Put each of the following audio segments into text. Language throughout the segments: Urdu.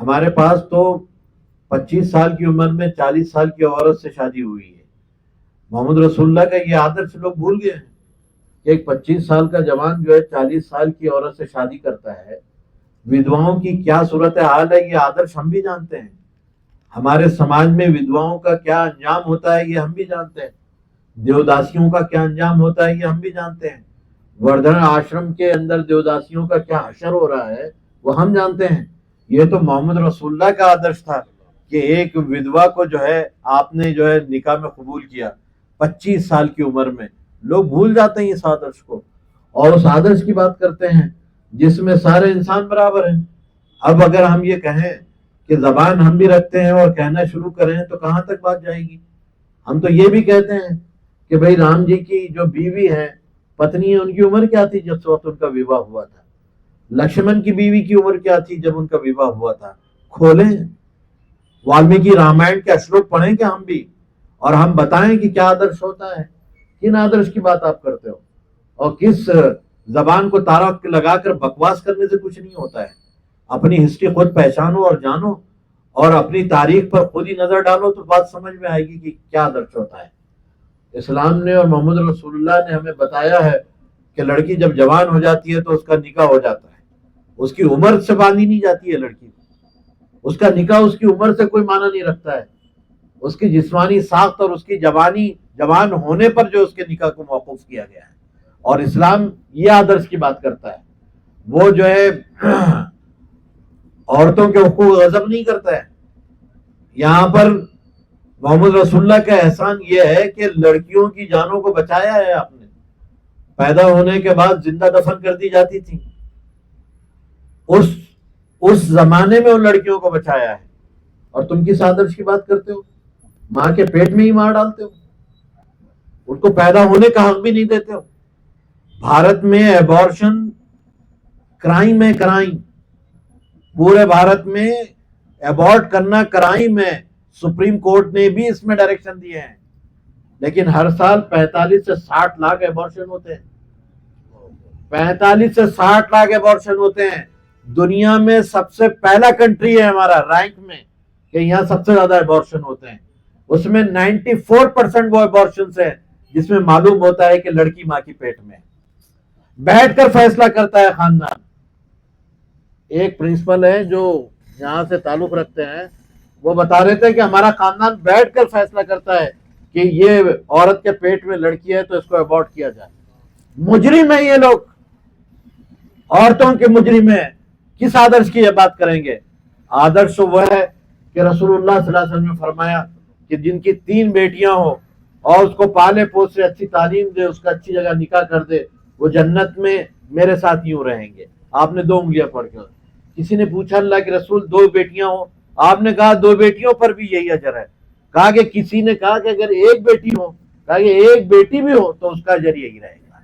ہمارے پاس تو 25 سال کی عمر میں 40 سال کی عورت سے شادی ہوئی ہے. محمد رسول اللہ کا یہ آدرش لوگ بھول گئے ہیں کہ ایک 25 سال کا جوان جو ہے 40 سال کی عورت سے شادی کرتا ہے. ودواؤں کی کیا صورت حال ہے یہ آدرش ہم بھی جانتے ہیں. ہمارے سماج میں ودواؤں کا کیا انجام ہوتا ہے یہ ہم بھی جانتے ہیں. دیوداسیوں کا کیا انجام ہوتا ہے یہ ہم بھی جانتے ہیں. وردھن آشرم کے اندر دیوداسیوں کا کیا حشر ہو رہا ہے وہ ہم جانتے ہیں. یہ تو محمد رسول اللہ کا آدرش تھا کہ ایک ودوا کو جو ہے آپ نے جو ہے نکاح میں قبول کیا 25 سال کی عمر میں. لوگ بھول جاتے ہیں اس آدرش کو اور اس آدرش کی بات کرتے ہیں جس میں سارے انسان برابر ہیں. اب اگر ہم یہ کہیں کہ زبان ہم بھی رکھتے ہیں اور کہنا شروع کریں تو کہاں تک بات جائے گی. ہم تو یہ بھی کہتے ہیں کہ بھائی رام جی کی جو بیوی ہے پتنی ہے ان کی عمر کیا تھی جس وقت ان کا وواہ ہوا تھا. لکشمن کی بیوی کی عمر کیا تھی جب ان کا وواہ ہوا تھا. کھولیں والمیکی رامائن کے اشلوک پڑھیں کہ ہم بھی اور ہم بتائیں کہ کیا آدرش ہوتا ہے. کن آدرش کی بات آپ کرتے ہو اور کس زبان کو تارا لگا کر بکواس کرنے سے کچھ نہیں ہوتا ہے. اپنی ہسٹری خود پہچانو اور جانو اور اپنی تاریخ پر خود ہی نظر ڈالو تو بات سمجھ میں آئے گی کہ کیا آدرش ہوتا ہے. اسلام نے اور محمد رسول اللہ نے ہمیں بتایا ہے کہ لڑکی جب جوان ہو جاتی ہے تو اس کا نکاح ہو جاتا ہے. اس کی عمر سے باندھی نہیں جاتی ہے لڑکی. اس کا نکاح اس کی عمر سے کوئی معنی نہیں رکھتا ہے. اس کی جسمانی ساخت اور اس کی جوان ہونے پر جو اس کے نکاح کو موقوف کیا گیا ہے. اور اسلام یہ آدرش کی بات کرتا ہے. وہ جو ہے عورتوں کے حقوق غصب نہیں کرتا ہے. یہاں پر محمد رسول اللہ کا احسان یہ ہے کہ لڑکیوں کی جانوں کو بچایا ہے آپ نے. پیدا ہونے کے بعد زندہ دفن کر دی جاتی تھی. اس زمانے میں ان لڑکیوں کو بچایا ہے اور تم کس آدرش کی بات کرتے ہو. ماں کے پیٹ میں ہی مار ڈالتے ہو. ان کو پیدا ہونے کا حق بھی نہیں دیتے ہو. بھارت میں ایبارشن کرائم ہے. کرائم پورے بھارت میں ایبارٹ کرنا کرائم ہے. سپریم کورٹ نے بھی اس میں ڈائریکشن دیے ہیں. لیکن ہر سال 45 سے 60 لاکھ ایبارشن ہوتے ہیں. 45 سے 60 لاکھ ایبارشن ہوتے ہیں. دنیا میں سب سے پہلا کنٹری ہے ہمارا رینک میں کہ یہاں سب سے زیادہ ایبارشن ہوتے ہیں. اس میں 94% وہ ایبارشنز ہیں جس میں معلوم ہوتا ہے کہ لڑکی ماں کی پیٹ میں. بیٹھ کر فیصلہ کرتا ہے خاندان. ایک پرنسپل ہے جو یہاں سے تعلق رکھتے ہیں وہ بتا رہے تھے کہ ہمارا خاندان بیٹھ کر فیصلہ کرتا ہے کہ یہ عورت کے پیٹ میں لڑکی ہے تو اس کو ابورٹ کیا جائے. مجرم ہے یہ لوگ. عورتوں کے مجرم ہیں. کس آدرش کی یہ بات کریں گے. آدرش وہ ہے کہ رسول اللہ صلی اللہ علیہ وسلم نے فرمایا کہ جن کی 3 بیٹیاں ہوں اور اس کو پالے پوسے اچھی تعلیم دے اس کا اچھی جگہ نکاح کر دے وہ جنت میں میرے ساتھ یوں رہیں گے. آپ نے 2 انگلیاں پڑھ کے. کسی نے پوچھا اللہ کے رسول 2 بیٹیاں ہوں. آپ نے کہا 2 بیٹیوں پر بھی یہی اجر ہے. کہا کہ کسی نے کہا کہ اگر 1 بیٹی ہو, کہا کہ 1 بیٹی بھی ہو تو اس کا اجر یہی رہے گا.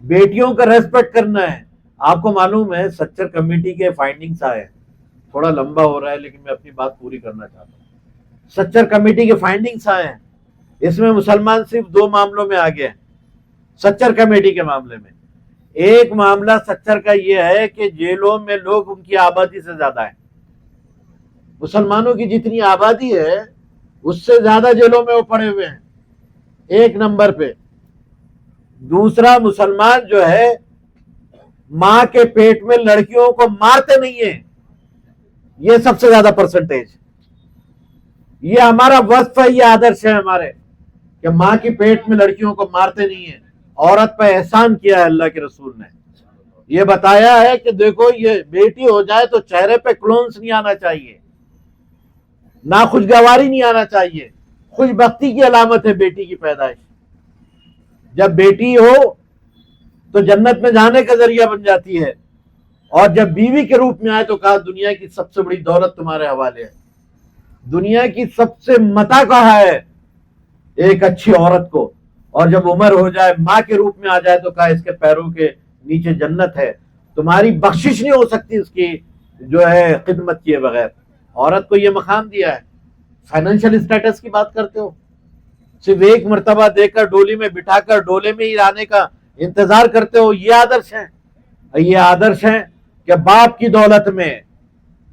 بیٹیوں کا ریسپیکٹ کرنا ہے. آپ کو معلوم ہے سچر کمیٹی کے فائنڈنگز آئے. تھوڑا لمبا ہو رہا ہے لیکن میں اپنی بات پوری کرنا چاہتا ہوں. سچر کمیٹی کے فائنڈنگز آئے ہیں. اس میں مسلمان صرف 2 معاملوں میں آگے ہیں سچر کمیٹی کے معاملے میں. ایک معاملہ سچر کا یہ ہے کہ جیلوں میں لوگ ان کی آبادی سے زیادہ ہیں. مسلمانوں کی جتنی آبادی ہے اس سے زیادہ جیلوں میں وہ پڑے ہوئے ہیں. 1 نمبر پہ. دوسرا, مسلمان جو ہے ماں کے پیٹ میں لڑکیوں کو مارتے نہیں ہیں. یہ سب سے زیادہ پرسنٹیج. یہ ہمارا وصف ہے, یہ آدرش ہے ہمارے کہ ماں کی پیٹ میں لڑکیوں کو مارتے نہیں ہیں. عورت پہ احسان کیا ہے اللہ کے رسول نے. یہ بتایا ہے کہ دیکھو یہ بیٹی ہو جائے تو چہرے پہ کلونس نہیں آنا چاہیے, ناخوشگواری نہیں آنا چاہیے. خوش بختی کی علامت ہے بیٹی کی پیدائش. جب بیٹی ہو تو جنت میں جانے کا ذریعہ بن جاتی ہے اور جب بیوی کے روپ میں آئے تو کہا دنیا کی سب سے بڑی دولت تمہارے حوالے ہے. دنیا کی سب سے متاع کہا ہے ایک اچھی عورت کو. اور جب عمر ہو جائے ماں کے روپ میں آ جائے تو کہا اس کے پیروں کے نیچے جنت ہے. تمہاری بخشش نہیں ہو سکتی اس کی جو ہے خدمت کیے بغیر. عورت کو یہ مقام دیا ہے. فائنینشیل اسٹیٹس کی بات کرتے ہو, صرف 1 مرتبہ دے کر ڈولی میں بٹھا کر ڈولے میں ہی رہنے کا انتظار کرتے ہو. یہ آدرش ہیں. یہ آدرش ہیں کہ باپ کی دولت میں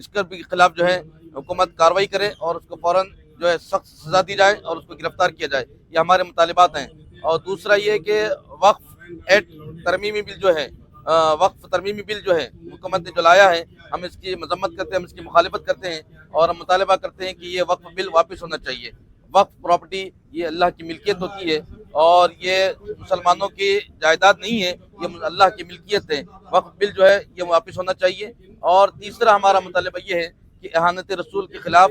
اس کے خلاف جو ہے حکومت کارروائی کرے اور اس کو فوراً جو ہے سخت سزا دی جائے اور اس کو گرفتار کیا جائے. یہ ہمارے مطالبات ہیں. اور دوسرا یہ کہ وقف ایکٹ ترمیمی بل جو ہے وقف ترمیمی بل جو ہے حکومت نے جو لایا ہے، ہم اس کی مذمت کرتے ہیں، ہم اس کی مخالفت کرتے ہیں اور ہم مطالبہ کرتے ہیں کہ یہ وقف بل واپس ہونا چاہیے. وقف پراپرٹی یہ اللہ کی ملکیت ہوتی ہے اور یہ مسلمانوں کی جائیداد نہیں ہے، یہ اللہ کی ملکیت ہے. وقف بل جو ہے یہ واپس ہونا چاہیے. اور تیسرا ہمارا مطالبہ یہ ہے کہ اہانت رسول کے خلاف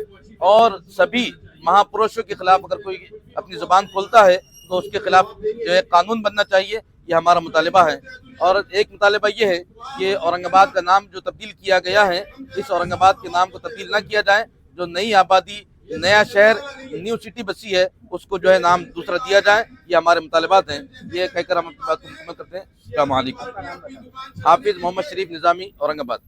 اور سبھی مہاپروشوں کے خلاف اگر کوئی اپنی زبان کھولتا ہے تو اس کے خلاف جو ہے قانون بننا چاہیے. یہ ہمارا مطالبہ ہے. اور ایک مطالبہ یہ ہے کہ اورنگ آباد کا نام جو تبدیل کیا گیا ہے، اس اورنگ آباد کے نام کو تبدیل نہ کیا جائے. جو نئی آبادی، نیا شہر، نیو سٹی بسی ہے، اس کو جو ہے نام دوسرا دیا جائے. یہ ہمارے مطالبات ہیں. یہ کہہ کر ہم اپنی بات کو مکمل کرتے ہیں. السلام علیکم. حافظ محمد شریف نظامی، اورنگ آباد.